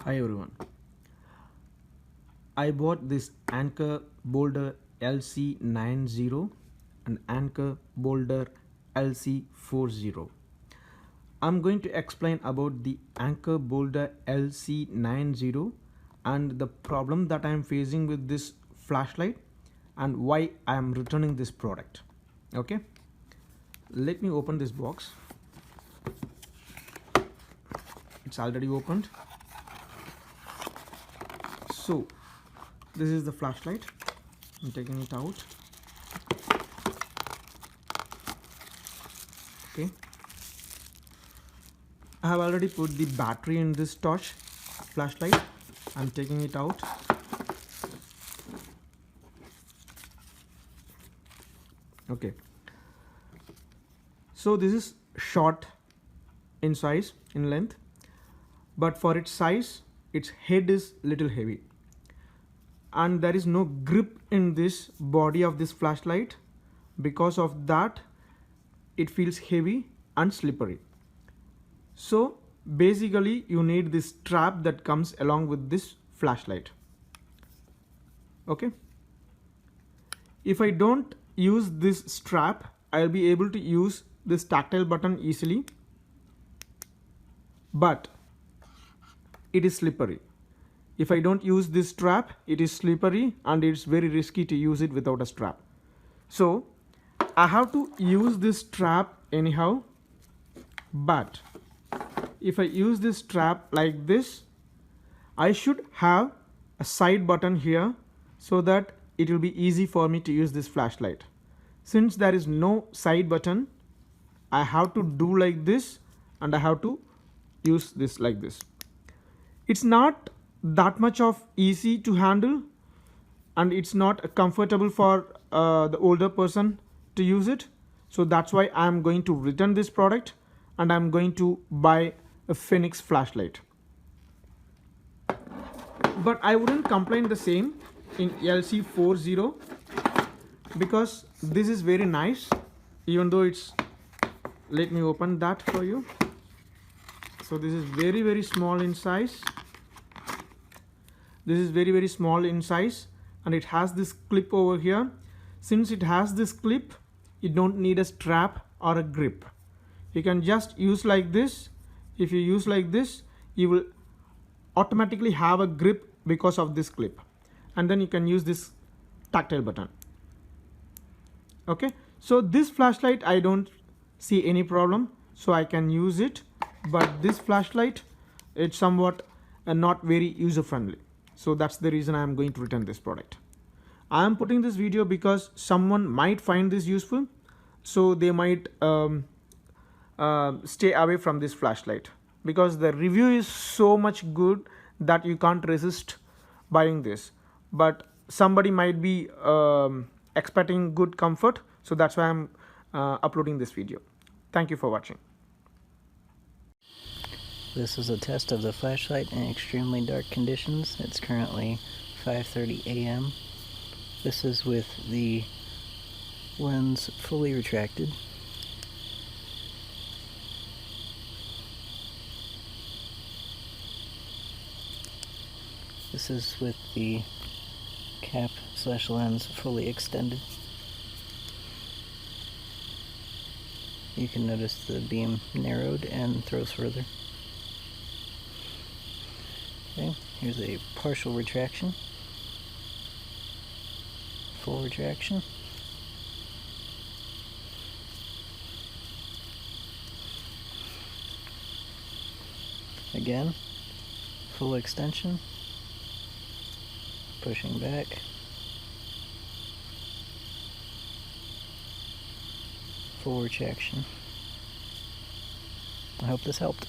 Hi everyone. I bought this Anker Bolder LC90 and Anker Bolder LC40. I'm going to explain about the Anker Bolder LC90 and the problem that I am facing with this flashlight and why I am returning this product. Okay, let me open this box. It's already opened. So this is the flashlight. I'm taking it out. Okay, I have already put the battery in this torch flashlight. I'm taking it out. Okay, so this is short in size, in length, but for its size its head is little heavy and there is no grip in this body of this flashlight. Because of that it feels heavy and slippery. So basically you need this strap that comes along with this flashlight. Okay, if I don't use this strap, I'll be able to use this tactile button easily, but it is slippery. If I don't use this strap, it is slippery and it's very risky to use it without a strap. So I have to use this strap anyhow, but if I use this strap like this, I should have a side button here so that it will be easy for me to use this flashlight. Since there is no side button, I have to do like this and I have to use this like this. It's not that much of easy to handle and it's not comfortable for the older person to use it. So that's why I'm going to return this product and I'm going to buy a Phoenix flashlight. But I wouldn't complain the same in LC40 because this is very nice, even though it's, let me open that for you. So this is very small in size. This is very small in size and it has this clip over here. Since it has this clip, you don't need a strap or a grip. You can just use like this. If you use like this, you will automatically have a grip because of this clip, and then you can use this tactile button. Okay, so this flashlight I don't see any problem, so I can use it, but this flashlight, it's somewhat not very user friendly. So that's the reason I am going to return this product. I am putting this video because someone might find this useful, so they might stay away from this flashlight, because the review is so much good that you can't resist buying this. But somebody might be expecting good comfort, so that's why I'm uploading this video. Thank you for watching. This is a test of the flashlight in extremely dark conditions. It's currently 5:30 a.m. This is with the lens fully retracted. This is with the cap/lens fully extended. You can notice the beam narrowed and throws further. Okay, here's a partial retraction, full retraction, again, full extension, pushing back, full retraction. I hope this helped.